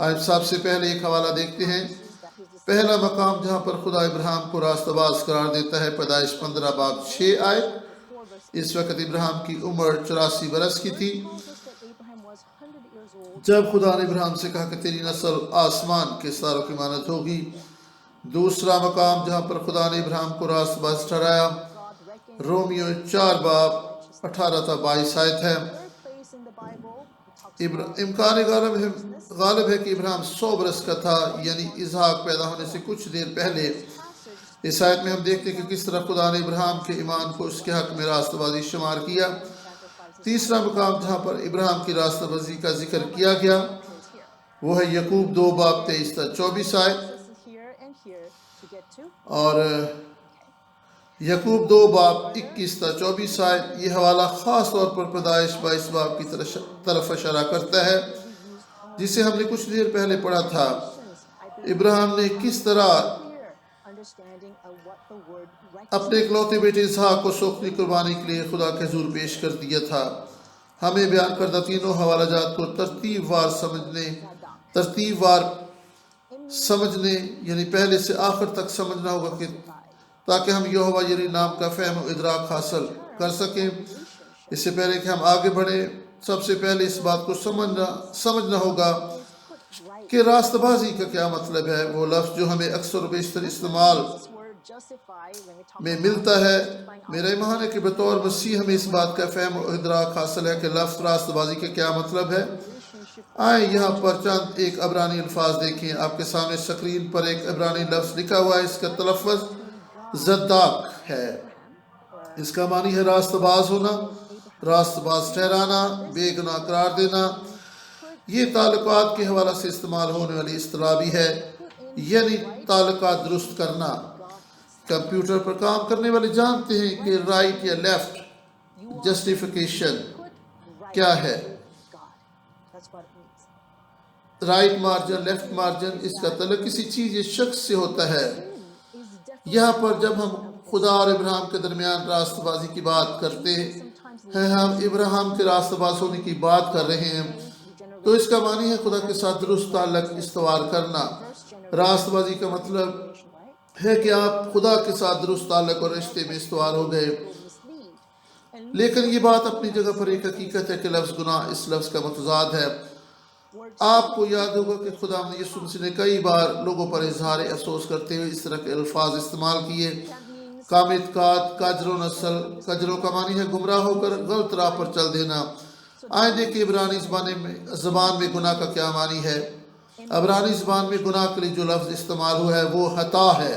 آئے سب سے پہلے ایک حوالہ دیکھتے ہیں۔ پہلا مقام جہاں پر خدا ابراہیم کو راستہ باز قرار دیتا ہے پیدائش 15 باب 6 آیت۔ اس وقت ابراہیم کی عمر 84 برس کی تھی جب خدا نے ابراہیم سے کہا کہ تیری نسل آسمان کے ستاروں کی مانند ہوگی۔ دوسرا مقام جہاں پر خدا نے ابراہیم کو راست باز ٹھہرایا رومیو 4 باب 18 تا 22 آیت ہے۔ امکان غالب ہے کہ ابراہیم 100 برس کا تھا، یعنی اسحاق پیدا ہونے سے کچھ دیر پہلے۔ اس آیت میں ہم دیکھتے ہیں کہ کس طرح خدا نے ابراہیم کے ایمان کو اس کے حق میں راست بازی شمار کیا۔ تیسرا مقام جہاں پر ابراہیم کی راست بازی کا ذکر کیا گیا وہ ہے یعقوب 2 باب 23 تا 24 آیت، اور یعقوب 2 باب 21 تا 24 آیت۔ یہ حوالہ خاص طور پر پیدائش 22 باب کی طرف اشارہ کرتا ہے جسے ہم نے کچھ دیر پہلے پڑھا تھا۔ ابراہیم نے کس طرح اپنے اکلوتے بیٹے اسحاق کو سوکھتی قربانی کے لیے خدا کے حضور پیش کر دیا تھا۔ ہمیں بیان کردہ تینوں حوالہ جات کو ترتیب وار سمجھنے یعنی پہلے سے آخر تک سمجھنا ہوگا کہ تاکہ ہم یہوہ یری نام کا فہم و ادراک حاصل کر سکیں۔ اس سے پہلے کہ ہم آگے بڑھیں، سب سے پہلے اس بات کو سمجھنا ہوگا کہ راست بازی کا کیا مطلب ہے۔ وہ لفظ جو ہمیں اکثر و بیشتر استعمال میں ملتا ہے، میرا ایمان ہے کہ بطور مسیح ہمیں اس بات کا فہم و ادراک حاصل ہے کہ لفظ راست بازی کا کیا مطلب ہے۔ آئیں یہاں پر چند ایک عبرانی الفاظ دیکھیں۔ آپ کے سامنے سکرین پر ایک عبرانی لفظ لکھا ہوا ہے، اس کا تلفظ زداق ہے۔ اس کا معنی ہے راست باز ہونا، راست باز ٹھہرانا، بے گناہ قرار دینا۔ یہ تعلقات کے حوالہ سے استعمال ہونے والی اصطلاح بھی ہے، یعنی تعلقات درست کرنا۔ کمپیوٹر پر کام کرنے والے جانتے ہیں کہ رائٹ یا لیفٹ جسٹیفیکیشن کیا ہے۔ رائٹ مارجن، لیفٹ مارجن، اس کا تعلق کسی چیز یا شخص سے ہوتا ہے۔ یہاں پر جب ہم خدا اور ابراہیم کے درمیان راست بازی کی بات کرتے ہیں، ہم ابراہیم کے راست باز ہونے کی بات کر رہے ہیں، تو اس کا معنی ہے خدا کے ساتھ درست تعلق استوار کرنا۔ راست بازی کا مطلب ہے کہ آپ خدا کے ساتھ درست تعلق اور رشتے میں استوار ہو گئے۔ لیکن یہ بات اپنی جگہ پر ایک حقیقت ہے کہ لفظ گناہ اس لفظ کا متضاد ہے۔ آپ کو یاد ہوگا کہ خدا نے یسوع مسیح نے کئی بار لوگوں پر اظہار افسوس کرتے ہوئے اس طرح کے الفاظ استعمال کیے۔ کامت کات، کجر و نسل، کجروں کا معنی ہے گمراہ ہو کر غلط راہ پر چل دینا۔ آئیں دیکھیں عبرانی زبان میں گناہ کا کیا معنی ہے۔ عبرانی زبان میں گناہ کے لیے جو لفظ استعمال ہوا ہے وہ خطا ہے،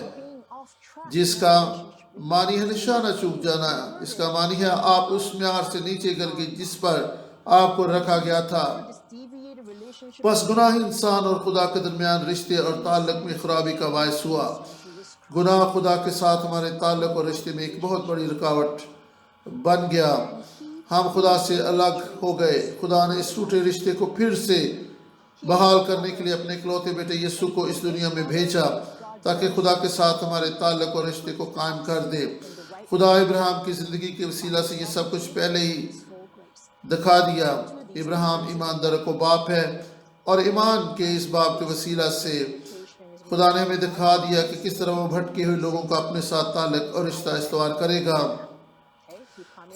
جس کا معنی ہے نشانہ چوک جانا۔ اس کا معنی ہے آپ اس معیار سے نیچے گر گئے جس پر آپ کو رکھا گیا تھا۔ پس گناہ انسان اور خدا کے درمیان رشتے اور تعلق میں خرابی کا باعث ہوا۔ گناہ خدا کے ساتھ ہمارے تعلق اور رشتے میں ایک بہت بڑی رکاوٹ بن گیا۔ ہم خدا سے الگ ہو گئے۔ خدا نے اس ٹوٹے رشتے کو پھر سے بحال کرنے کے لیے اپنے اکلوتے بیٹے یسوع کو اس دنیا میں بھیجا تاکہ خدا کے ساتھ ہمارے تعلق اور رشتے کو قائم کر دے۔ خدا ابراہیم کی زندگی کے وسیلہ سے یہ سب کچھ پہلے ہی دکھا دیا۔ ابراہیم ایماندار کو باپ ہے، اور ایمان کے اس باپ کے وسیلہ سے خدا نے ہمیں دکھا دیا کہ کس طرح وہ بھٹکے ہوئے لوگوں کا اپنے ساتھ تعلق اور رشتہ استوار کرے گا۔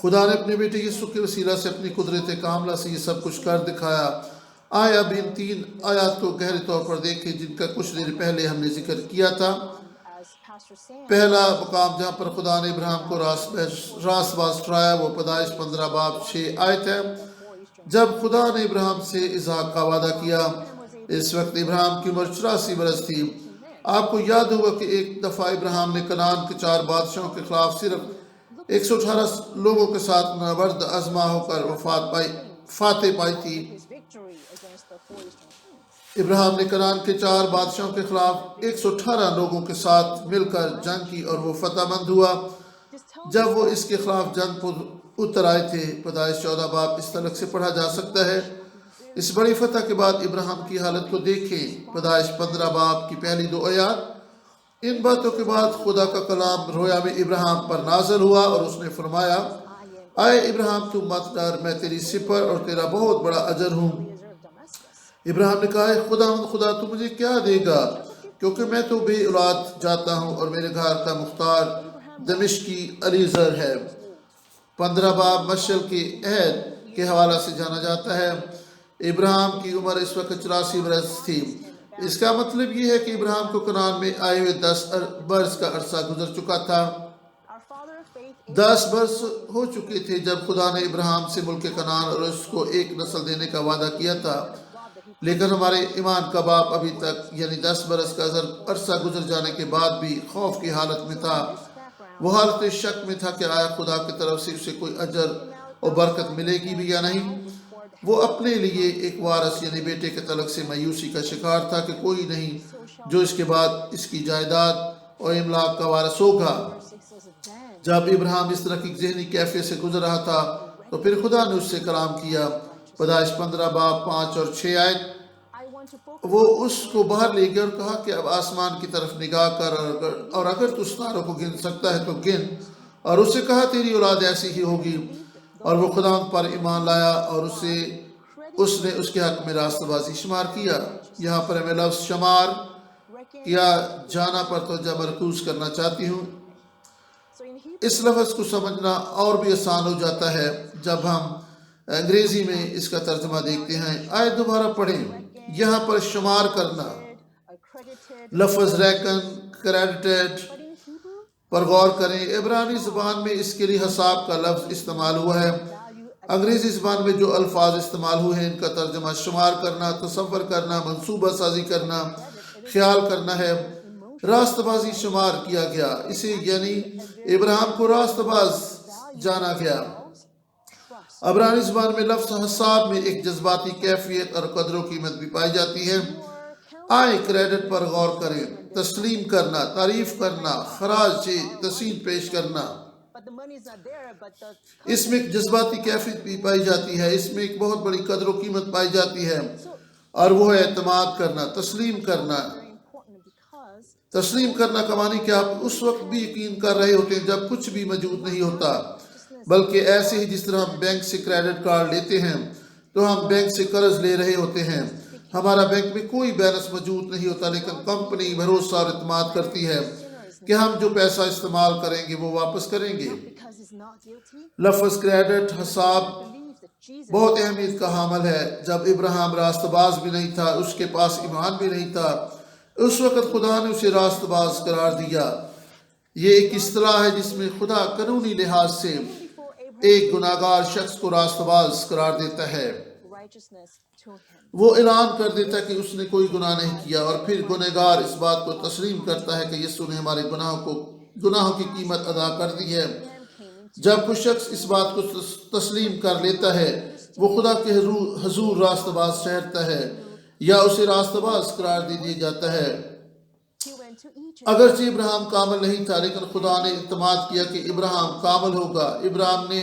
خدا نے اپنے بیٹے یسوع کے وسیلہ سے اپنی قدرت کاملہ سے یہ سب کچھ کر دکھایا۔ آیا اب ان 3 آیات کو گہرے طور پر دیکھیں جن کا کچھ دیر پہلے ہم نے ذکر کیا تھا۔ پہلا مقام جہاں پر خدا نے ابراہیم کو راست باز ٹھہرایا وہ پیدائش 15 باب 6 آیت ہے۔ جب خدا نے ابراہیم سے اسحاق کا وعدہ کیا، اس وقت ابراہیم کی عمر 84 برس تھی۔ آپ کو یاد ہوگا کہ ایک دفعہ ابراہیم نے کنعان کے 4 بادشاہوں کے خلاف صرف 118 لوگوں کے ساتھ نبرد آزما ہو کر فتح پائی تھی۔ ابراہیم نے کنعان کے 4 بادشاہوں کے خلاف 118 لوگوں کے ساتھ مل کر جنگ کی اور وہ فتح مند ہوا۔ جب وہ اس کے خلاف جنگ پر اتر آئے تھے، پیدائش 14 باب اس تعلق سے پڑھا جا سکتا ہے۔ اس بڑی فتح کے بعد ابراہیم کی حالت کو دیکھیں، پیدائش 15 باب کی پہلی 2 آیات۔ ان باتوں کے بعد خدا کا کلام رویا میں ابراہیم پر نازل ہوا اور اس نے فرمایا، اے ابراہیم تو مت ڈر، میں تیری سپر اور تیرا بہت بڑا اجر ہوں۔ ابراہیم نے کہا خدا تو مجھے کیا دے گا، کیونکہ میں تو بے اولاد جاتا ہوں اور میرے گھر کا مختار دمشقی علیزر ہے۔ 15 باب مشعل کے عہد کے حوالہ سے جانا جاتا ہے۔ ابراہیم کی عمر اس وقت 84 برس تھی۔ اس کا مطلب یہ ہے کہ ابراہیم کو کنعان میں آئے ہوئے 10 برس کا عرصہ گزر چکا تھا۔ 10 برس ہو چکے تھے جب خدا نے ابراہیم سے ملک کنعان اور اس کو ایک نسل دینے کا وعدہ کیا تھا، لیکن ہمارے ایمان کا باپ ابھی تک یعنی 10 برس کا عرصہ گزر جانے کے بعد بھی خوف کی حالت میں تھا۔ وہ حالت شک میں تھا کہ آیا خدا کی طرف سے اسے کوئی اجر اور برکت ملے گی بھی یا نہیں۔ وہ اپنے لیے ایک وارث یعنی بیٹے کے تعلق سے مایوسی کا شکار تھا کہ کوئی نہیں جو اس کے بعد اس کی جائیداد اور املاک کا وارث ہوگا۔ جب ابراہیم اس طرح کی ذہنی کیفیت سے گزر رہا تھا تو پھر خدا نے اس سے کلام کیا۔ پیدائش 15 باب 5 اور 6 آیت۔ وہ اس کو باہر لے گیا اور کہا کہ اب آسمان کی طرف نگاہ کر اور اگر تو ستاروں کو گن سکتا ہے تو گن، اور اس سے کہا تیری اولاد ایسی ہی ہوگی۔ اور وہ خدا پر ایمان لایا اور اس نے اس کے حق میں راستہ بازی شمار کیا۔ یہاں پر میں لفظ شمار کیا جانا پر توجہ مرکوز کرنا چاہتی ہوں۔ اس لفظ کو سمجھنا اور بھی آسان ہو جاتا ہے جب ہم انگریزی میں اس کا ترجمہ دیکھتے ہیں۔ آیت دوبارہ پڑھیں۔ یہاں پر شمار کرنا لفظ ریکن کریڈیٹڈ پر غور کریں۔ عبرانی زبان میں اس کے لیے حساب کا لفظ استعمال ہوا ہے۔ انگریزی زبان میں جو الفاظ استعمال ہوئے ہیں ان کا ترجمہ شمار کرنا، تصور کرنا، منصوبہ سازی کرنا، خیال کرنا ہے۔ راست بازی شمار کیا گیا، اسے یعنی ابراہیم کو راست باز جانا گیا۔ عبرانی زبان میں لفظ حساب میں ایک جذباتی کیفیت اور قدر و قیمت بھی پائی جاتی ہے۔ آئے کریڈٹ پر غور کریں۔ تسلیم کرنا، تعریف کرنا، خراج تحسین پیش کرنا۔ اس میں ایک جذباتی کیفیت بھی پائی جاتی ہے، اس میں ایک بہت بڑی قدر و قیمت پائی جاتی ہے، اور وہ ہے اعتماد کرنا، تسلیم کرنا۔ تسلیم کرنا کا معنی کہ آپ اس وقت بھی یقین کر رہے ہوتے ہیں جب کچھ بھی موجود نہیں ہوتا، بلکہ ایسے ہی جس طرح ہم بینک سے کریڈٹ کارڈ لیتے ہیں تو ہم بینک سے قرض لے رہے ہوتے ہیں۔ ہمارا بینک میں کوئی بیلنس موجود نہیں ہوتا، لیکن کمپنی بھروسہ اور اعتماد کرتی ہے کہ ہم جو پیسہ استعمال کریں گے وہ واپس کریں گے۔ لفظ کریڈٹ حساب بہت اہمیت کا حامل ہے۔ جب ابراہیم راست باز بھی نہیں تھا، اس کے پاس ایمان بھی نہیں تھا، اس وقت خدا نے اسے راست باز قرار دیا۔ یہ ایک اصطلاح ہے جس میں خدا قانونی لحاظ سے ایک گناہگار شخص کو راست باز قرار دیتا ہے۔ وہ اعلان کر دیتا ہے کہ اس نے کوئی گناہ نہیں کیا، اور پھر گنہگار اس بات کو تسلیم کرتا ہے کہ یسوع نے ہمارے گناہوں کی قیمت ادا کر دی ہے۔ جب کوئی شخص اس بات کو تسلیم کر لیتا ہے وہ خدا کے حضور راست باز ٹھہرتا ہے یا اسے راست باز قرار دے دیا جاتا ہے۔ اگرچہ ابراہیم کامل نہیں تھا، لیکن خدا نے اعتماد کیا کہ ابراہیم کامل ہوگا۔ ابراہیم نے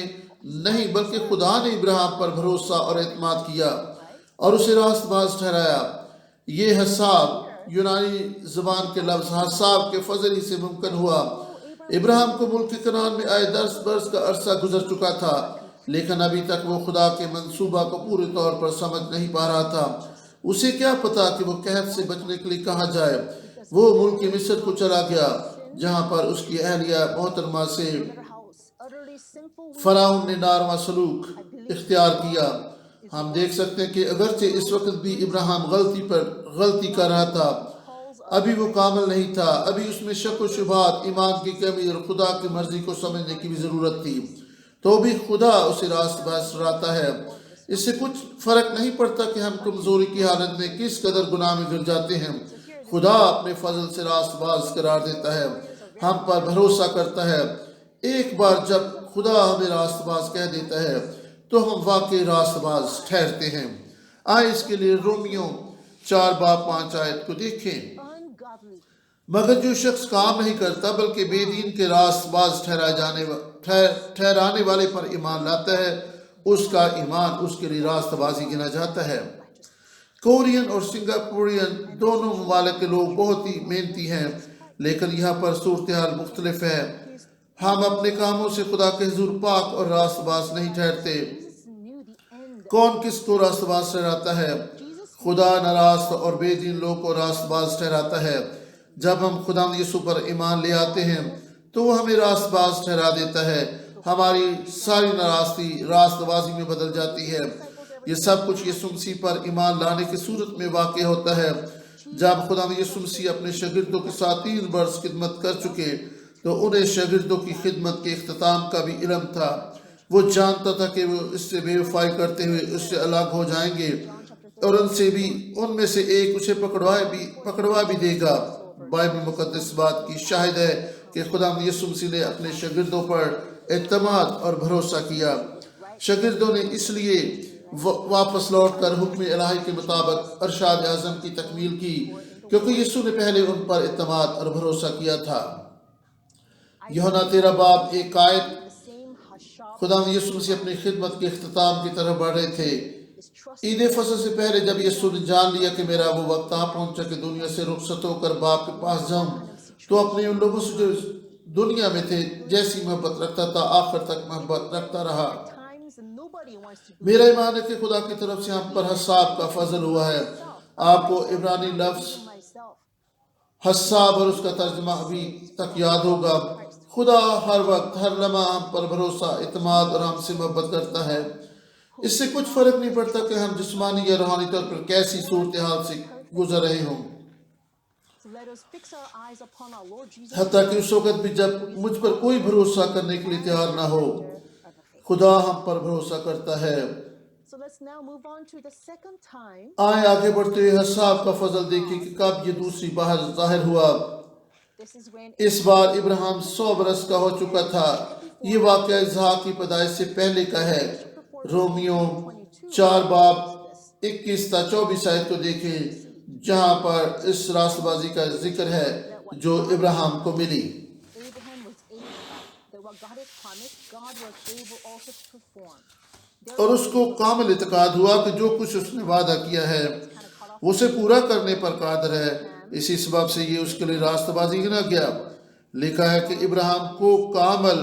نہیں بلکہ خدا نے ابراہیم پر بھروسہ اور اعتماد کیا اور اسے راست باز ٹھہرایا۔ یہ حساب یونانی زبان کے لفظ حساب کے فضل سے ممکن ہوا۔ ابراہیم کو ملک کنعان میں آئے 10 برس کا عرصہ گزر چکا تھا، لیکن ابھی تک وہ خدا کے منصوبہ کو پورے طور پر سمجھ نہیں پا رہا تھا۔ اسے کیا پتا کہ وہ قحط سے بچنے کے لیے کہاں جائے۔ وہ ملک مصر کو چلا گیا جہاں پر اس کی اہلیہ محترمہ سے فرعون نے ناروا سلوک اختیار کیا۔ ہم دیکھ سکتے ہیں کہ اگرچہ اس وقت بھی ابراہیم غلطی کر رہا تھا، ابھی وہ کامل نہیں تھا، ابھی اس میں شک و شبہات، ایمان کی کمی اور خدا کی مرضی کو سمجھنے کی بھی ضرورت تھی، تو بھی خدا اسے راست باز ٹھہراتا ہے۔ اس سے کچھ فرق نہیں پڑتا کہ ہم کمزوری کی حالت میں کس قدر گناہ میں گر جاتے ہیں، خدا اپنے فضل سے راست باز قرار دیتا ہے، ہم پر بھروسہ کرتا ہے۔ ایک بار جب خدا ہمیں راست باز کہہ دیتا ہے تو ہم واقعی راست باز ٹھہرتے ہیں۔ آئے اس کے لیے رومیو 4 باب 5 آیت کو دیکھیں۔ مگر جو شخص کام نہیں کرتا بلکہ بے دین کے راست باز ٹھہرانے والے پر ایمان لاتا ہے، اس کا ایمان اس کے لیے راست بازی گنا جاتا ہے۔ کورین اور سنگاپورین دونوں ممالک کے لوگ بہت ہی محنتی ہیں، لیکن یہاں پر صورتحال مختلف ہے۔ ہم اپنے کاموں سے خدا کے حضور پاک اور راست باز نہیں ٹھہرتے۔ کون کس کو راست باز ٹھہراتا ہے؟ خدا ناراست اور بے دین لوگ کو راست باز ٹھہراتا ہے۔ جب ہم خدا یسوع پر ایمان لے آتے ہیں تو وہ ہمیں راست باز ٹھہرا دیتا ہے، ہماری ساری ناراستی راست بازی میں بدل جاتی ہے۔ یہ سب کچھ یسوع مسیح پر ایمان لانے کی صورت میں واقع ہوتا ہے۔ جب خدا یسوع مسیح اپنے شاگردوں کے ساتھ 3 برس خدمت کر چکے تو انہیں شاگردوں کی خدمت کے اختتام کا بھی علم تھا۔ وہ جانتا تھا کہ وہ اس سے بے وفائی کرتے ہوئے اس سے الگ ہو جائیں گے اور ان میں سے ایک اسے پکڑوا بھی دے گا۔ بائبل مقدس بات کی شاہد ہے کہ خدا یسوع مسیح نے اپنے شاگردوں پر اعتماد اور بھروسہ کیا۔ شاگردوں نے اس لیے واپس لوٹ کر حکم الہی کے مطابق ارشاد اعظم کی تکمیل کی کیونکہ یسوع نے پہلے ان پر اعتماد اور بھروسہ کیا تھا۔ یوحنا 13 باب 1 آیت۔ خدا یسوع مسیح اپنی خدمت کے اختتام کی طرف بڑھ رہے تھے۔ عید فصح سے پہلے جب یسوع نے جان لیا کہ میرا وہ وقت آ پہنچا کہ دنیا سے رخصت ہو کر باپ کے پاس جاؤں تو اپنے ان لوگوں سے جو دنیا میں تھے جیسی محبت رکھتا تھا آخر تک محبت رکھتا رہا۔ میرا ایمان ہے کہ خدا کی طرف سے ہم پر حساب کا فضل ہوا ہے۔ آپ کو عبرانی لفظ حساب اور اس کا ترجمہ ابھی تک یاد ہوگا۔ خدا ہر وقت ہر لمحہ ہم پر بھروسہ اعتماد اور ہم سے محبت کرتا ہے۔ اس سے کچھ فرق نہیں پڑتا کہ ہم جسمانی یا روحانی طور پر کیسی صورتحال سے گزر رہے ہوں، حتیٰ کہ اس وقت بھی جب مجھ پر کوئی بھروسہ کرنے کے لیے تیار نہ ہو، خدا ہم پر بھروسہ کرتا ہے۔ آئیں آگے بڑھتے ہوئے حساب کا فضل دیکھیں کہ کب یہ دوسری بار ظاہر ہوا۔ اس بار ابراہیم 100 برس کا ہو چکا تھا۔ یہ واقعہ اسحاق کی پیدائش سے پہلے کا ہے۔ رومیو 4 باب 21 تا 24 آیت کو دیکھیں جہاں پر اس راست بازی کا ذکر ہے جو ابراہیم کو ملی۔ اور اس کو کامل اعتقاد ہوا کہ جو کچھ اس نے وعدہ کیا ہے وہ اسے پورا کرنے پر قادر ہے، اسی سبب سے یہ اس کے لیے راست بازی گنا گیا۔ لکھا ہے کہ ابراہیم کو کامل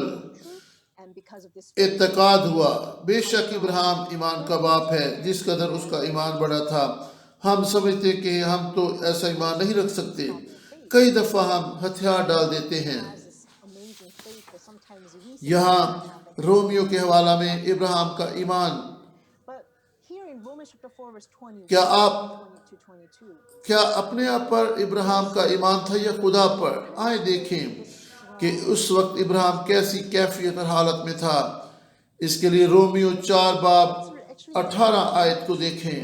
اعتقاد ہوا۔ بے شک ابراہیم ایمان کا باپ ہے، جس قدر اس کا ایمان بڑا تھا۔ ہم سمجھتے کہ ہم تو ایسا ایمان نہیں رکھ سکتے، کئی دفعہ ہم ہتھیار ڈال دیتے ہیں۔ یہاں رومیو کے حوالہ میں ابراہیم کا ایمان، کیا اپنے آپ پر ابراہیم کا ایمان تھا یا خدا پر؟ آئیں دیکھیں کہ اس وقت ابراہیم کیسی کیفیت اور حالت میں تھا۔ اس کے لیے رومیو 4 باب 18 آیت کو دیکھیں۔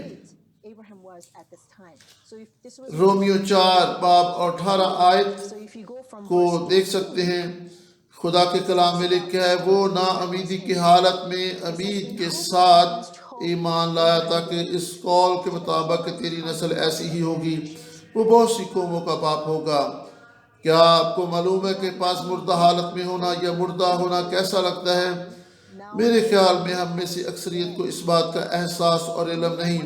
رومیو 4 باب 18 آیت کو دیکھ سکتے ہیں۔ خدا کے کلام میں لکھا ہے وہ نا امیدی کی حالت میں امید کے ساتھ ایمان لایا تاکہ اس قول کے مطابق کہ تیری نسل ایسی ہی ہوگی وہ بہت سی قوموں کا باپ ہوگا۔ کیا آپ کو معلوم ہے کہ پاس مردہ حالت میں ہونا یا مردہ ہونا کیسا لگتا ہے؟ میرے خیال میں ہم میں سے اکثریت کو اس بات کا احساس اور علم نہیں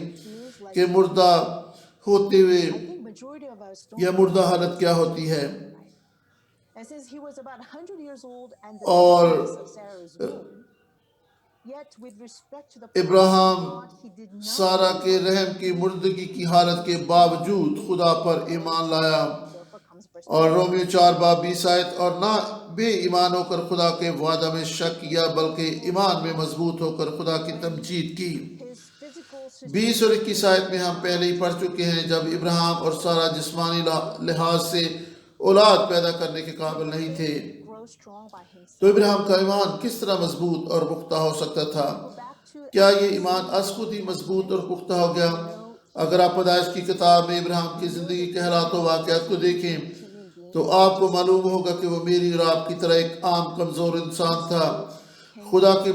کہ مردہ ہوتے ہوئے یا مردہ حالت کیا ہوتی ہے۔ اور ابراہیم سارہ کے رحم کی مردگی کی حالت کے باوجود خدا پر ایمان لایا۔ اور رومیو 4 باب 20 آیت، اور نہ بے ایمان ہو کر خدا کے وعدہ میں شک کیا بلکہ ایمان میں مضبوط ہو کر خدا کی تمجید کی۔ 20 اور 21 آیت میں ہم پہلے ہی پڑھ چکے ہیں جب ابراہیم اور سارہ جسمانی لحاظ سے اولاد پیدا کرنے کے قابل نہیں تھے تو ابراہیم کا ایمان کس طرح مضبوط اور پختہ ہو سکتا تھا؟ کیا یہ ایمان از خود ہی مضبوط اور پختہ ہو گیا؟ اگر آپ پیدائش کی کتاب میں ابراہیم کی زندگی کے حالات و واقعات کو دیکھیں تو آپ کو معلوم ہوگا کہ وہ میری اور آپ کی طرح ایک عام کمزور انسان تھا۔ خدا کی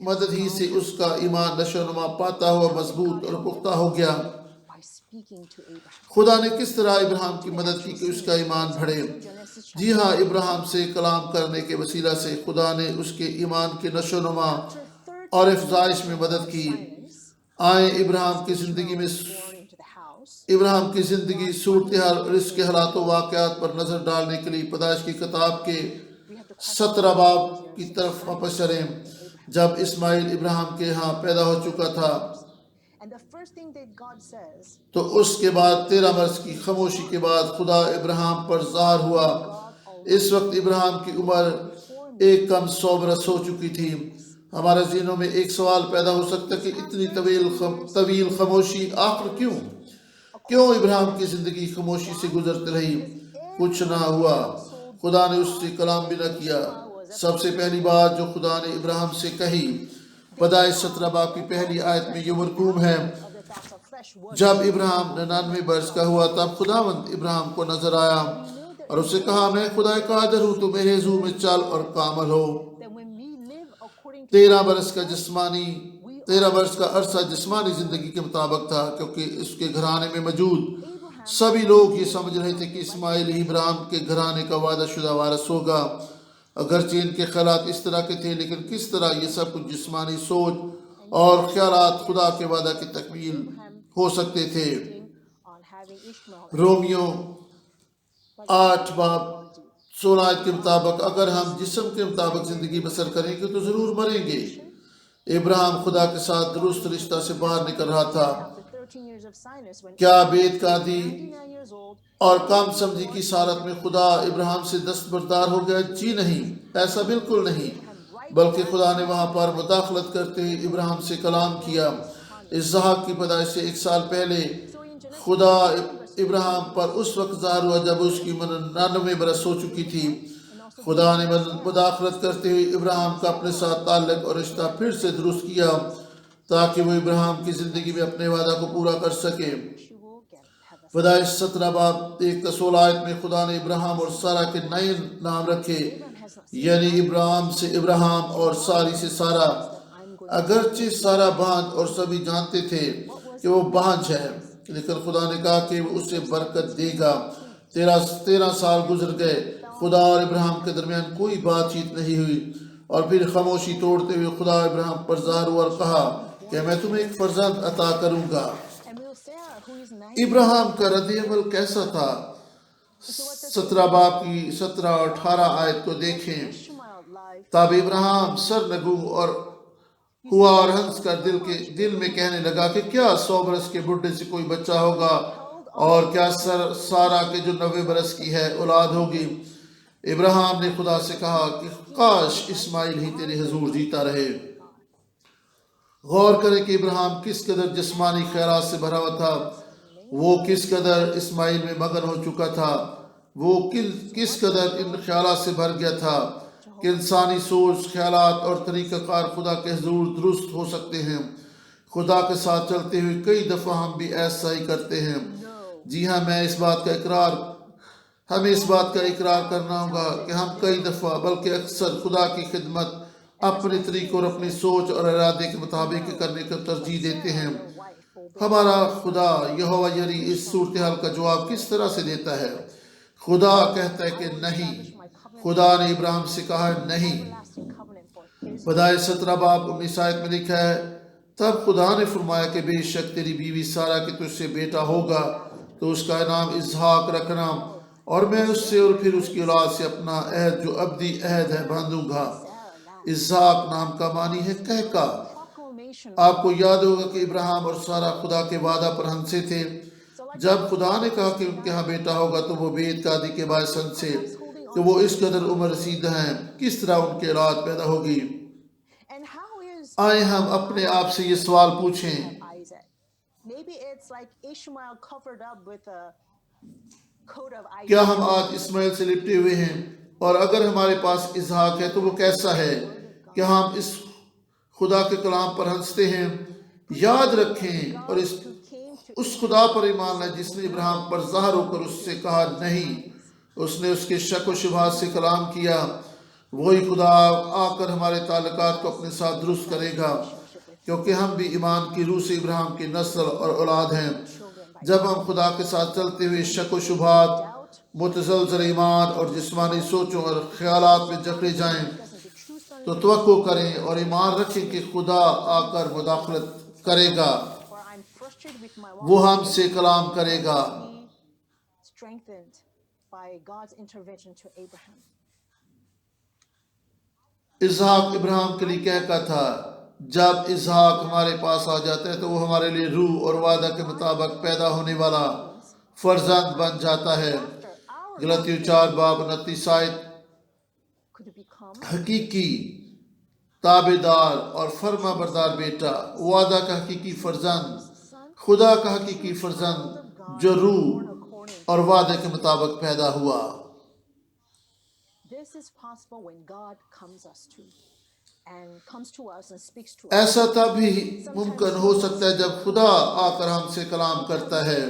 مدد ہی سے اس کا ایمان نشو و نما پاتا ہوا مضبوط اور پختہ ہو گیا۔ خدا نے کس طرح ابراہیم کی مدد کی کہ اس کا ایمان بڑھے؟ جی ہاں، ابراہیم سے کلام کرنے کے وسیلہ سے خدا نے اس کے ایمان کے نشو و نما اور افزائش میں مدد کی۔ آئیں ابراہیم کی زندگی صورتحال اور اس کے حالات و واقعات پر نظر ڈالنے کے لیے پیدائش کی کتاب کے 17 باب کی طرف واپس چلیں۔ جب اسماعیل ابراہیم کے ہاں پیدا ہو چکا تھا And the first thing that God says, تو اس کے بعد 13 برس کی خاموشی کے بعد خدا ابراہیم پر ظاہر ہوا۔ اس وقت ابراہیم کی عمر ایک کم 100 برس ہو چکی تھی۔ ہمارے ذہنوں میں ایک سوال پیدا ہو سکتا ہے کہ اتنی طویل خاموشی آخر کیوں ابراہیم کی زندگی خاموشی سے گزرتی رہی؟ کچھ نہ ہوا، خدا نے اس سے کلام بھی نہ کیا۔ سب سے پہلی بات جو خدا نے ابراہیم سے کہی پیدائش 17 باب کی پہلی آیت میں یہ مرقوم ہے، جب ابراہیم 99 برس کا ہوا تب خداوند ابراہیم کو نظر آیا اور اسے کہا میں خدا قادر ہوں، تو میرے حضور میں چل اور کامل ہو۔ 13 برس کا عرصہ جسمانی زندگی کے مطابق تھا، کیونکہ اس کے گھرانے میں موجود سبھی لوگ یہ سمجھ رہے تھے کہ اسماعیل ہی ابراہیم کے گھرانے کا وعدہ شدہ وارث ہوگا۔ اگرچہ ان کے خیالات اس طرح کے تھے، لیکن کس طرح یہ سب کچھ جسمانی سوچ اور خیالات خدا کے وعدہ کی تکمیل ہو سکتے تھے؟ رومیو 8 باب 16 آیت کے مطابق اگر ہم جسم کے مطابق زندگی بسر کریں گے تو ضرور مریں گے۔ ابراہیم خدا کے ساتھ درست رشتہ سے باہر نکل رہا تھا۔ کیا بیدقادی اور کم سمجھی کی صورت میں خدا ابراہیم سے دستبردار ہو گیا؟ جی نہیں، ایسا بالکل نہیں، بلکہ خدا نے وہاں پر مداخلت کرتے ہوئے ابراہیم سے کلام کیا۔ اسحاق کی پیدائش سے 1 سال پہلے خدا ابراہیم پر اس وقت ظاہر ہوا جب اس کی 99 برس ہو چکی تھی۔ خدا نے مداخلت کرتے ہوئے ابراہیم کا اپنے ساتھ تعلق اور رشتہ پھر سے درست کیا تاکہ وہ ابراہیم کی زندگی میں اپنے وعدہ کو پورا کر سکے۔ پیدائش 17 باب 1-16 آیت میں خدا نے ابراہیم اور سارہ کے نئے نام رکھے، یعنی ابراہیم سے ابراہیم اور ساری سے سارہ۔ اگرچہ سارہ بانجھ اور سبھی جانتے تھے کہ وہ بانجھ ہے، لیکن خدا نے کہا کہ وہ اسے برکت دے گا۔ 13 سال گزر گئے، خدا اور ابراہیم کے درمیان کوئی بات چیت نہیں ہوئی، اور پھر خاموشی توڑتے ہوئے خدا ابراہیم پر ظاہر ہوا اور کہا کہ میں تمہیں ایک فرزند عطا کروں گا۔ ابراہیم کا رد عمل کیسا تھا؟ 17 باب کی 17 اور 18 آیت کو دیکھیں۔ تب ابراہیم سرنگوں اور ہوا اور ہنس کر دل میں کہنے لگا کہ کیا 100 برس کے بڈھے سے کوئی بچہ ہوگا، اور کیا سارہ کے جو 90 برس کی ہے اولاد ہوگی؟ ابراہیم نے خدا سے کہا کہ کاش اسماعیل ہی تیرے حضور جیتا رہے۔ غور کریں کہ ابراہیم کس قدر جسمانی خیالات سے بھرا ہوا تھا، وہ کس قدر اسماعیل میں مگن ہو چکا تھا، وہ کس قدر ان خیالات سے بھر گیا تھا کہ انسانی سوچ، خیالات اور طریقہ کار خدا کے حضور درست ہو سکتے ہیں۔ خدا کے ساتھ چلتے ہوئے کئی دفعہ ہم بھی ایسا ہی کرتے ہیں۔ جی ہاں، ہمیں اس بات کا اقرار کرنا ہوگا کہ ہم کئی دفعہ بلکہ اکثر خدا کی خدمت اپنے طریقوں اور اپنی سوچ اور ارادے کے مطابق کرنے کو ترجیح دیتے ہیں۔ ہمارا خدا یہوہ یری اس صورتحال کا جواب کس طرح سے دیتا ہے؟ خدا کہتا ہے کہ نہیں۔ خدا نے ابراہیم سے کہا نہیں۔ پیدائش 17 باب 19 آیت میں لکھا ہے تب خدا نے فرمایا کہ بے شک تیری بیوی سارہ کے تجھ سے بیٹا ہوگا، تو اس کا نام اسحاق رکھنا، اور میں اس سے اور پھر اس کی اولاد سے اپنا عہد جو ابدی عہد ہے باندھوں گا۔ اسحاق نام کا معنی ہے کہکا۔ آپ کو یاد ہوگا کہ ابراہیم اور سارہ خدا کے وعدہ پر ہنسے تھے۔ جب خدا نے کہا کہ ان کے ہاں بیٹا ہوگا تو وہ بیدقادی کے باعث ہنسے کہ وہ اس قدر عمر رسیدہ ہیں، کس طرح ان کے اولاد پیدا ہوگی؟ آئے ہم اپنے آپ سے یہ سوال پوچھیں، کیا ہم آج اسماعیل سے لپٹے ہوئے ہیں؟ اور اگر ہمارے پاس اسحاق ہے تو وہ کیسا ہے؟ کیا ہم اس خدا کے کلام پر ہنستے ہیں؟ یاد رکھیں اور اس خدا پر ایمان لائیں جس نے ابراہیم پر ظاہر ہو کر اس سے کہا نہیں۔ اس نے اس کے شک و شبہات سے کلام کیا۔ وہی خدا آ کر ہمارے تعلقات کو اپنے ساتھ درست کرے گا، کیونکہ ہم بھی ایمان کی روح سے ابراہیم کی نسل اور اولاد ہیں۔ جب ہم خدا کے ساتھ چلتے ہوئے شک و شبہات، متزلزل ایمان اور جسمانی سوچوں اور خیالات میں جکڑے جائیں تو توقع کریں اور ایمان رکھیں کہ خدا آ کر مداخلت کرے گا، وہ ہم سے کلام کرے گا۔ اسحاق ابراہیم کے لیے کہکا تھا، جب اسحاق ہمارے پاس آ جاتا ہے تو وہ ہمارے لیے روح اور وعدہ کے مطابق پیدا ہونے والا فرزند بن جاتا ہے۔ غلطی 4:29 آیت۔ could become حقیقی تابعدار اور فرما بردار بیٹا، وعدہ کا حقیقی فرزند، خدا کا حقیقی فرزند جو روح اور وعدے کے مطابق پیدا ہوا۔ This is possible when God comes to us and speaks to us. ایسا تب ہی ممکن ہو سکتا ہے جب خدا آ کر ہم سے کلام کرتا ہے۔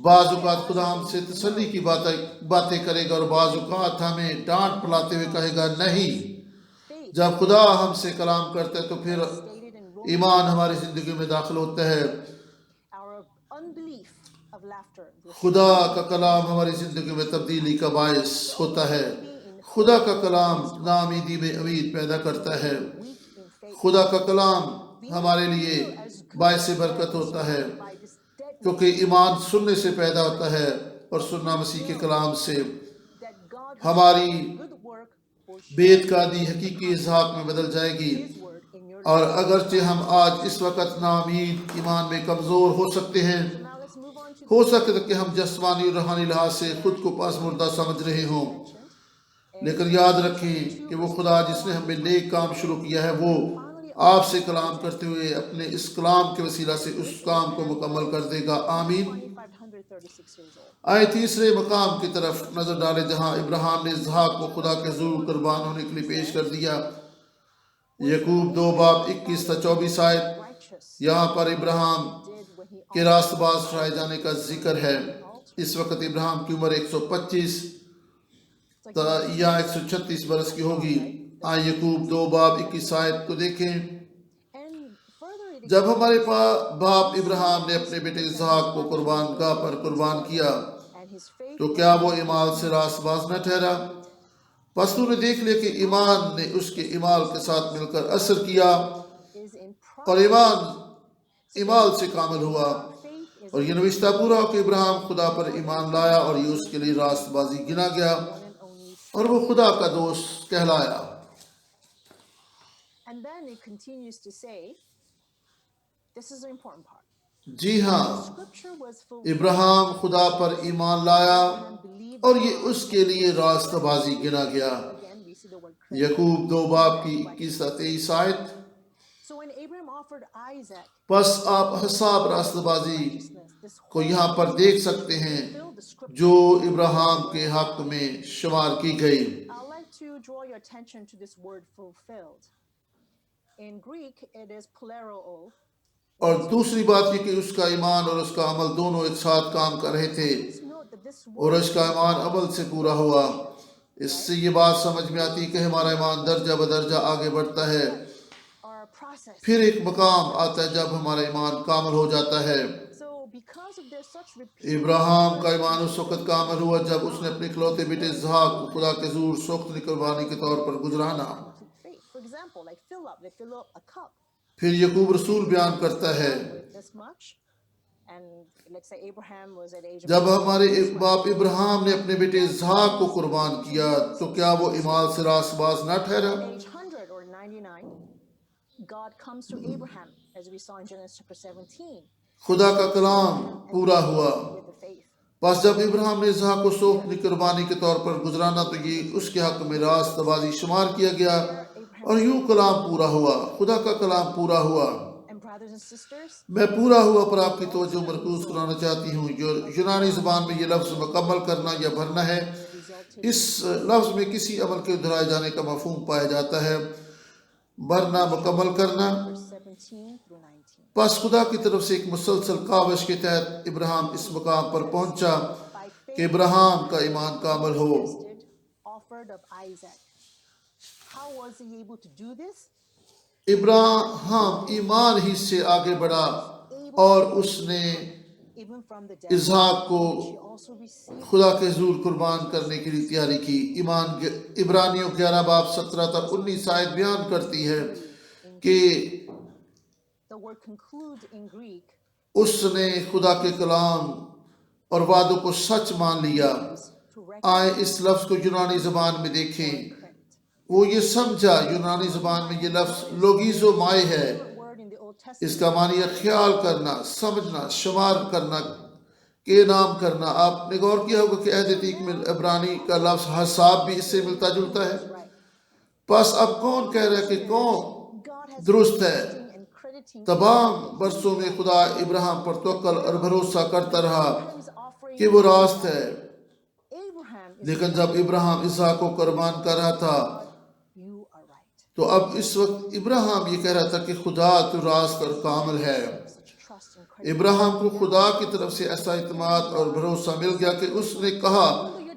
بعض اوقات خدا ہم سے تسلی کی باتیں کرے گا اور بعض اوقات ہمیں ڈانٹ پلاتے ہوئے کہے گا نہیں۔ جب خدا ہم سے کلام کرتا ہے تو پھر ایمان ہماری زندگی میں داخل ہوتا ہے۔ Our unbelief of laughter. خدا کا کلام ہماری زندگی میں تبدیلی کا باعث ہوتا ہے۔ خدا کا کلام ناامیدی میں امید پیدا کرتا ہے۔ خدا کا کلام ہمارے لیے باعث برکت ہوتا ہے، کیونکہ ایمان سننے سے پیدا ہوتا ہے اور سننا مسیح کے کلام سے۔ ہماری بیعتقادی حقیقی اسحاق میں بدل جائے گی، اور اگرچہ ہم آج اس وقت ناامید ایمان میں کمزور ہو سکتے ہیں، ہو سکتا ہے کہ ہم جسمانی اور روحانی لحاظ سے خود کو پاس مردہ سمجھ رہے ہوں، لیکن یاد رکھیں کہ وہ خدا جس نے ہمیں نیک کام شروع کیا ہے وہ آپ سے کلام کرتے ہوئے اپنے اس کلام کے وسیلہ سے اس کام کو مکمل کر دے گا۔ آمین۔ 2536 years old. آئے تیسرے مقام کی طرف نظر ڈالے جہاں ابراہیم نے اسحاق کو خدا کے حضور قربان ہونے کے لیے پیش کر دیا۔ یعقوب 2:21-24 آیت۔ یہاں پر ابراہیم کے راست باز ٹھہرائے جانے کا ذکر ہے۔ اس وقت ابراہیم کی عمر 125 یا 136 برس کی ہوگی۔ آئے یعقوب 2:21 آیت کو دیکھیں۔ And further it جب ہمارے باپ ابراہیم نے اپنے بیٹے اسحاق کو قربان گاہ پر قربان کیا and his faith تو کیا وہ ایمال سے راست باز نہ ٹھہرا؟ پس تو نے دیکھ لیا کہ ایمان نے اس کے ایمال کے ساتھ مل کر اثر کیا، is in اور ایمان ایمال سے کامل ہوا، faith is اور یہ نوشتہ پورا ہو کہ ابراہیم خدا پر ایمان لایا اور یہ اس کے لیے راست بازی گنا گیا and only. اور وہ خدا کا دوست کہلایا۔ And then it continues to say, this is the important part. جی ہاں، Scripture was fulfilled ابراہیم خدا پر ایمان لایا and believed. اور یہ اس کے لیے راست بازی گنا گیا۔ Again, we see the word credit. یعقوب 2:21-23 آیت۔ So when Abraham offered Isaac, پس آپ حساب راست بازی this کو یہاں پر دیکھ سکتے ہیں fulfilled the scripture. جو ابراہیم کے حق میں شمار کی گئی۔ I'd like to draw your attention to this word fulfilled. In Greek, it is pleroo. اور دوسری بات یہ کہ اس کا ایمان اور اس کا عمل دونوں ایک ساتھ کام کر رہے تھے، Please note that this اور word اس کا ایمان عمل سے پورا ہوا۔ اس سے یہ بات سمجھ میں آتی ہے کہ ہمارا ایمان درجہ بدرجہ آگے بڑھتا ہے، or process. پھر ایک مقام آتا ہے جب ہمارا ایمان کامل ہو جاتا ہے۔ So because of their such repeated ابراہیم کا ایمان اس وقت کامل ہوا جب اس نے اپنے اکلوتے بیٹے اسحاق کو خدا کے حضور سوختنی قربانی کے طور پر گزرانا۔ faith. For example, like they fill up a cup پھر یعقوب رسول بیان کرتا ہے، with this much, and let's say Abraham was at age of جب ہمارے باپ ابراہیم نے اپنے بیٹے اسحاق کو قربان کیا تو کیا وہ ایمان سے راست باز نہ ٹھہرا؟ age 100 or 99. God comes to Abraham, as we saw in Genesis chapter 17, خدا کا کلام پورا ہوا۔ with the faith. پس جب ابراہیم نے اسحاق کو سوختنی قربانی کے طور پر گزرانا تو یہ اس کے حق میں راست بازی شمار کیا گیا، اور یوں کلام پورا ہوا، خدا کا کلام پورا ہوا۔ And brothers and sisters, میں پورا ہوا پر آپ کی توجہ مرکوز کرانا چاہتی ہوں۔ جو یونانی زبان میں یہ لفظ مکمل کرنا یا بھرنا ہے، اس لفظ میں کسی عمل کے دہرائے جانے کا مفہوم پایا جاتا ہے، بھرنا، مکمل کرنا۔ verse 17 through 19. پس خدا کی طرف سے ایک مسلسل کاوش کے تحت ابراہیم اس مقام پر پہنچا By کہ faith, ابراہیم کا ایمان کامل ہو۔ resisted, offered of Isaac. How was he able to do this? ابراہیم ایمان ہی سے آگے بڑھا اور اس نے Even from the dead. اسحاق کو She also received خدا کے حضور قربان کرنے کے لیے تیاری کی۔ ایمان عبرانیوں 11:17-19 آیت بیان کرتی ہے کہ the word conclude in Greek اس نے خدا کے کلام اور وعدوں کو سچ مان لیا۔ to آئے اس لفظ کو یونانی زبان میں دیکھیں۔ recognize. وہ یہ سمجھا، یونانی زبان میں یہ لفظ لوگیزو مائے ہے، favorite word in the Old us Testament. کا معنی ہے خیال کرنا، سمجھنا، شمار کرنا، کے نام کرنا۔ آپ نے غور کیا ہوگا کہ عہد عتیق میں عبرانی کا لفظ حساب بھی اس سے ملتا جلتا ہے۔ Right. بس اب کون کہہ رہا ہے کہ کون God has درست been ہے؟ listing and crediting تمام Abraham that برسوں he میں is خدا right. ابراہیم پر توکل اور بھروسہ کرتا رہا Abraham's offering کہ وہ راست ہے، Abraham is لیکن جب ابراہیم اسحاق کو قربان کر رہا تھا God, you are right. تو اب اس وقت ابراہیم یہ کہہ رہا تھا کہ خدا تو راست اور کامل ہے۔ Such trust and credit. ابراہیم کو خدا کی طرف سے ایسا اعتماد اور بھروسہ مل گیا کہ اس نے کہا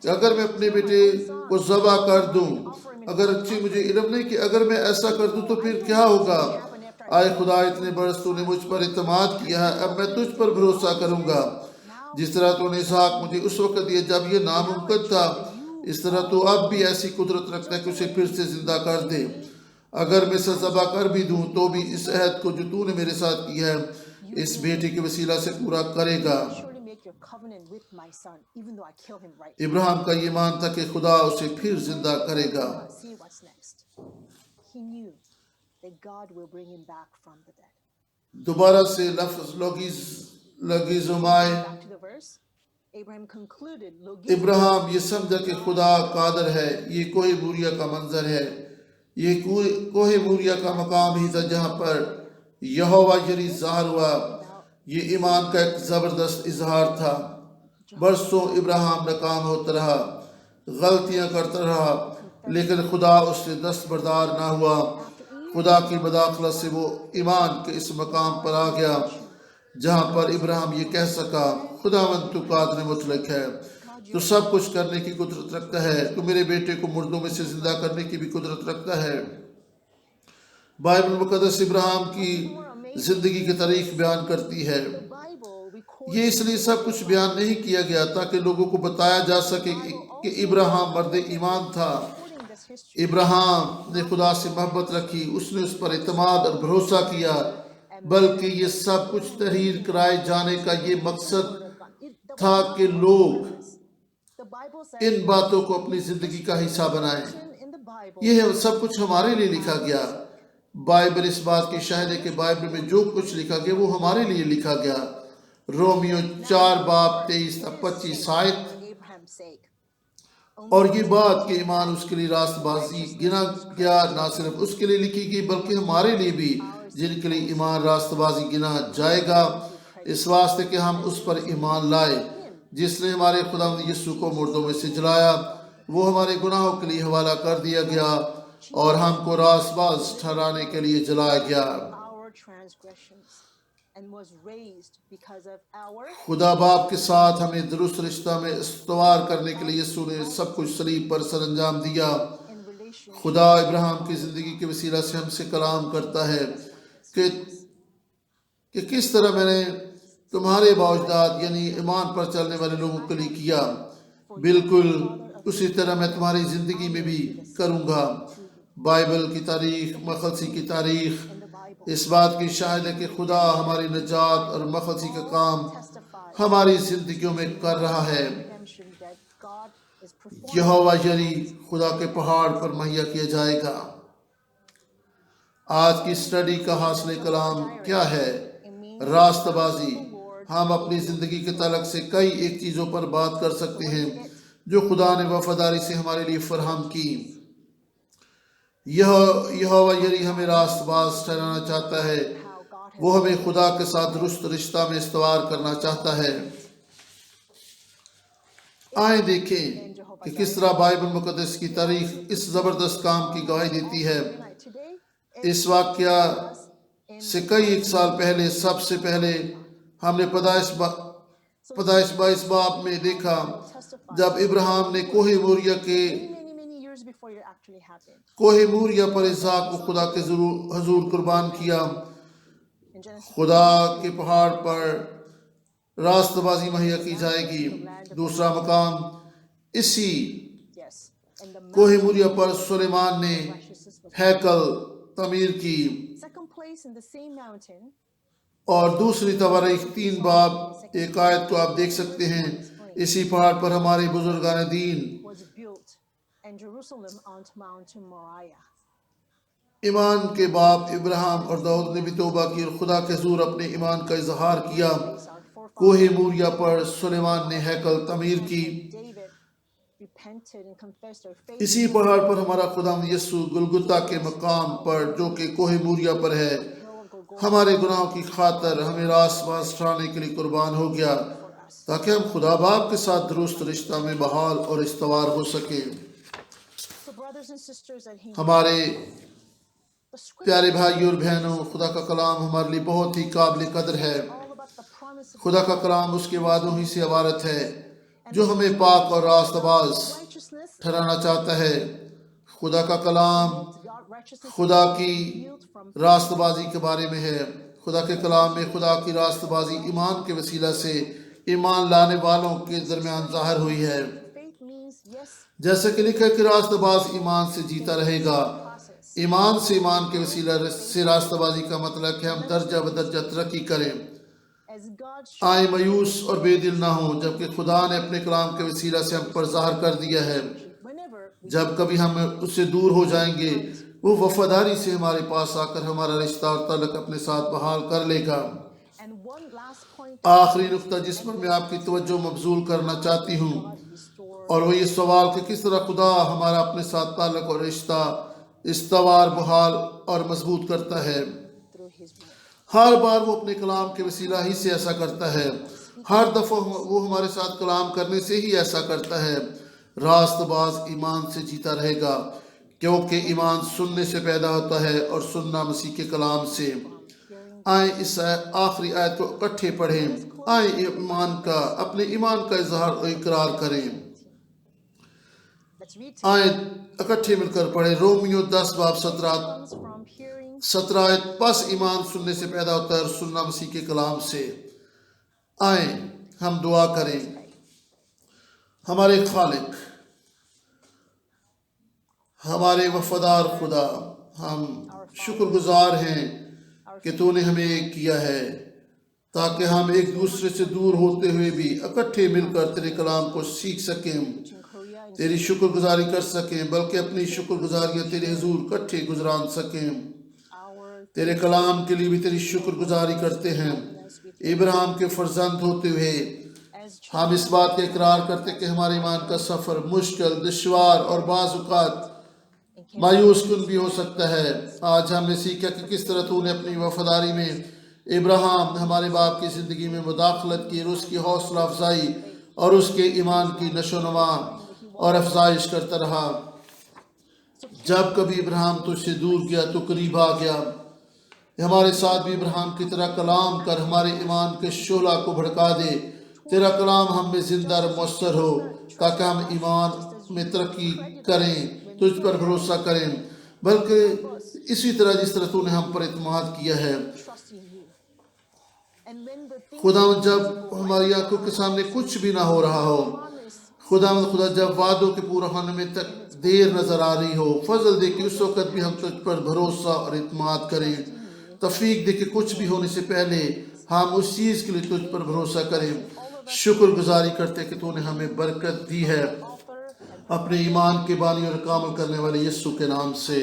کہ اگر میں اپنے بیٹے کو ذبح کر دوں، اگرچہ مجھے علم نہیں کہ اگر میں ایسا کر دوں تو پھر کیا ہوگا، آئے خدا اتنے برس تو نے مجھ پر اعتماد کیا ہے، اب میں تجھ پر بھروسہ کروں گا۔ جس طرح تو نے اسحاق مجھے اس وقت دیا جب یہ ناممکن تھا، اس طرح تو اب بھی ایسی قدرت رکھتا ہے کہ اسے پھر سے زندہ کر دے۔ اگر میں اسے ذبح کر بھی دوں تو بھی اس عہد کو جو تو نے میرے ساتھ کیا ہے اس بیٹے کے وسیلہ سے پورا کرے گا۔ Surely make your covenant with my son, even though I kill him right. ابراہیم کا یہ مان تھا کہ خدا اسے پھر زندہ کرے گا۔ See what's next. He knew that God will bring him back from the dead. دوبارہ سے لفظ لوگیزومائے، Back to the verse. Abraham concluded, ابراہیم یہ سمجھا کہ خدا قادر ہے۔ یہ کوہ موریا کا منظر ہے، یہ کوہ موریا کا مقام ہی تھا جہاں پر یہوہ یری ظاہر ہوا۔ یہ ایمان کا ایک زبردست اظہار تھا۔ برسوں ابراہیم ناکام ہوتا رہا، غلطیاں کرتا رہا، لیکن خدا اس سے دستبردار نہ ہوا۔ خدا کی مداخلت سے وہ ایمان کے اس مقام پر آ گیا جہاں پر ابراہیم یہ کہہ سکا، خداوند تو قادر مطلق ہے، تو سب کچھ کرنے کی قدرت رکھتا ہے، تو میرے بیٹے کو مردوں میں سے زندہ کرنے کی بھی قدرت رکھتا ہے۔ بائبل مقدس ابراہیم کی زندگی کی تاریخ بیان کرتی ہے۔ the Bible records یہ اس لیے سب کچھ بیان نہیں کیا گیا تاکہ لوگوں کو بتایا جا سکے کہ ابراہیم مرد ایمان تھا۔ recording this history. ابراہیم نے خدا سے محبت رکھی، اس نے اس پر اعتماد اور بھروسہ کیا، بلکہ یہ سب کچھ تحریر کرائے جانے کا یہ مقصد تھا کہ لوگ The Bible says ان باتوں کو اپنی زندگی کا حصہ بنائیں۔ in the Bible یہ سب کچھ ہمارے لیے لکھا گیا۔ بائبل اس بات کی شاہد ہے کہ بائبل میں جو کچھ لکھا گیا وہ ہمارے لیے لکھا گیا۔ رومیو 4:23-25 آیت۔ for Abraham's sake. اور یہ بات کہ ایمان اس کے لیے راست بازی گنا گیا نہ صرف اس کے لیے لکھی گئی بلکہ ہمارے لیے بھی، جن کے لیے ایمان راست بازی گنا جائے گا، اس واسطے کہ ہم اس پر ایمان لائے جس نے ہمارے خداوند یسوع کو مردوں میں سے جلایا۔ وہ ہمارے گناہوں کے لیے حوالہ کر دیا گیا اور ہم کو راست باز ٹھہرانے کے لیے جلایا گیا۔ Our transgressions and was raised because of our خدا باپ کے ساتھ ہمیں درست رشتہ میں استوار کرنے کے لیے یسوع نے سب کچھ صلیب پر سر انجام دیا۔ in relation خدا ابراہیم کی زندگی کے وسیلہ سے ہم سے کلام کرتا ہے کہ کس طرح میں نے تمہارے باوجداد یعنی ایمان پر چلنے والے لوگوں کے لیے کیا، بالکل اسی طرح میں تمہاری زندگی میں بھی کروں گا۔ بائبل کی تاریخ، مخلصی کی تاریخ in the Bible اس بات کی شاہد ہے کہ خدا ہماری نجات اور مخلصی کا کام testifies ہماری زندگیوں میں کر رہا ہے۔ redemption that God is performing. یہوہ یری خدا کے پہاڑ پر مہیا کیا جائے گا۔ آج کی سٹڈی کا حاصل کلام کیا ہے؟ راست بازی۔ ہم اپنی زندگی کے تعلق سے کئی ایک چیزوں پر بات کر سکتے ہیں جو خدا نے وفاداری سے ہمارے لیے فراہم کی۔ یہوہ یری ہمیں راست باز ٹھہرانا چاہتا ہے، How God has وہ ہمیں خدا کے ساتھ درست رشتہ میں استوار کرنا چاہتا ہے۔ آئیں دیکھیں کہ کس طرح بائبل مقدس کی تاریخ اس زبردست کام کی گواہی دیتی ہے۔ today اس واقعہ سے کئی ایک سال پہلے سب سے پہلے ہم نے پیدائش 22 باب میں دیکھا جب ابراہیم نے کوہ Maurya many years before it actually happened. کوہ موریا پر اسحاق کو خدا کے حضور قربان کیا۔ In Genesis خدا کے پہاڑ پر راست بازی مہیا کی جائے گی۔ دوسرا مقام اسی yes, and the کوہ موریا پر سلیمان نے precious was ہیکل تعمیر کی۔ second place in the same mountain اور دوسری تواریخ 3 باب 1 آیت کو آپ دیکھ سکتے ہیں، اسی پہاڑ پر ہمارے بزرگان دین was built and Jerusalem on Mount Moriah. ایمان کے باپ ابراہیم اور داؤد نے بھی توبہ کی اور خدا کے حضور اپنے ایمان کا اظہار کیا۔ کوہ موریا پر سلیمان نے ہیکل تعمیر کی۔ David repented and confessed their faith. اسی پہاڑ پر ہمارا خداوند یسوع گلگتا کے مقام پر جو کہ کوہ موریا پر ہے ہمارے گناہوں کی خاطر ہمیں راست باز ٹھہرانے کے لیے قربان ہو گیا تاکہ ہم خدا باپ کے ساتھ درست رشتہ میں بحال اور استوار ہو سکیں۔ So brothers and sisters that he ہمارے the scripture پیارے بھائی اور بہنوں، خدا کا کلام ہمارے لیے بہت ہی قابل قدر ہے۔ all about the promise of خدا کا کلام اس کے وعدوں ہی سے عبارت ہے جو ہمیں پاک اور راست باز righteousness. ٹھہرانا چاہتا ہے۔ خدا کا کلام God righteousness خدا کی revealed from راست بازی کے بارے میں ہے۔ خدا کے کلام میں خدا کی راست بازی ایمان کے وسیلہ سے ایمان لانے والوں کے درمیان ظاہر ہوئی ہے۔ faith means yes جیسا کہ لکھا ہے کہ راست باز ایمان سے جیتا رہے گا۔ process. ایمان سے ایمان کے وسیلہ سے راست بازی کا مطلب کہ ہم درجہ بدرجہ ترقی کریں، As God آئیں مایوس اور بے دل نہ ہوں، جبکہ خدا نے اپنے کلام کے وسیلہ سے ہم پر ظاہر کر دیا ہے۔ whenever we جب کبھی ہم اس سے دور ہو جائیں گے وہ وفاداری سے ہمارے پاس آ کر ہمارا رشتہ اور تعلق اپنے ساتھ بحال کر لے گا۔ and one last point آخری نقطہ جس پر میں آپ کی توجہ مبذول کرنا چاہتی ہوں restore اور وہ یہ سوال کہ کس طرح خدا ہمارا اپنے ساتھ تعلق اور رشتہ استوار بحال اور مضبوط کرتا ہے۔ through his word. ہر بار وہ اپنے کلام کے وسیلہ ہی سے ایسا کرتا ہے، ہر دفعہ وہ ہمارے ساتھ کلام کرنے سے ہی ایسا کرتا ہے۔ راست باز ایمان سے جیتا رہے گا کیونکہ ایمان سننے سے پیدا ہوتا ہے اور سننا مسیح کے کلام سے۔ آئیں اس آخری آیت کو اکٹھے پڑھیں، آئیں اپنے ایمان کا اظہار و اقرار کریں۔ Let's read آئیں اکٹھے مل کر پڑھیں۔ رومیو 10 باب 17 comes from hearing 17 آیت، پس ایمان سننے سے پیدا ہوتا ہے اور سننا مسیح کے کلام سے۔ آئیں ہم دعا کریں۔ ہمارے خالق، ہمارے وفادار خدا، ہم شکر گزار ہیں کہ تو نے ہمیں ایک کیا ہے تاکہ ہم ایک دوسرے سے دور ہوتے ہوئے بھی اکٹھے مل کر تیرے کلام کو سیکھ سکیں، in Korea and تیری شکر گزاری کر سکیں، بلکہ اپنی شکر گزاریاں تیرے حضور اکٹھے گزران سکیں۔ our تیرے کلام کے لیے بھی تیری شکر گزاری کرتے ہیں۔ ابراہیم کے فرزند ہوتے ہوئے as ہم اس بات کا اقرار کرتے کہ ہمارے ایمان کا سفر مشکل، دشوار اور بعض اوقات مایوس کن بھی ہو سکتا ہے۔ آج ہم نے سیکھا کہ کس طرح تو نے اپنی وفاداری میں ابراہیم ہمارے باپ کی زندگی میں مداخلت کی اور اس کی حوصلہ افزائی اور اس کے ایمان کی نشو و نما اور افزائش کرتا رہا۔ جب کبھی ابراہیم تجھ سے دور گیا تو قریب آ گیا۔ ہمارے ساتھ بھی ابراہیم کی طرح کلام کر ہمارے ایمان کے شعلہ کو بھڑکا دے۔ تیرا کلام ہم میں زندہ اور مؤثر ہو تاکہ ہم ایمان میں ترقی کریں، تجھ پر بھروسہ کریں، بلکہ اسی طرح جس طرح تو نے ہم پر اعتماد کیا ہے۔ trust in you. And when the things خدا جب ہماری آنکھوں کے سامنے کچھ بھی نہ ہو رہا ہو، خدا جب وعدوں کے پورا ہونے میں تک دیر نظر آ رہی ہو، فضل دے کہ اس وقت بھی ہم تجھ پر بھروسہ اور اعتماد کریں۔ توفیق دے کہ کچھ بھی ہونے سے پہلے ہم اس چیز کے لیے تجھ پر بھروسہ کریں۔ شکر گزاری کرتے کہ تو نے ہمیں برکت دی ہے، اپنے ایمان کے بانی اور کامل کرنے والے یسوع کے نام سے،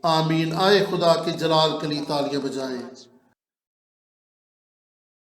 آمین۔ آئے خدا کے جلال کے لیے تالیاں بجائیں۔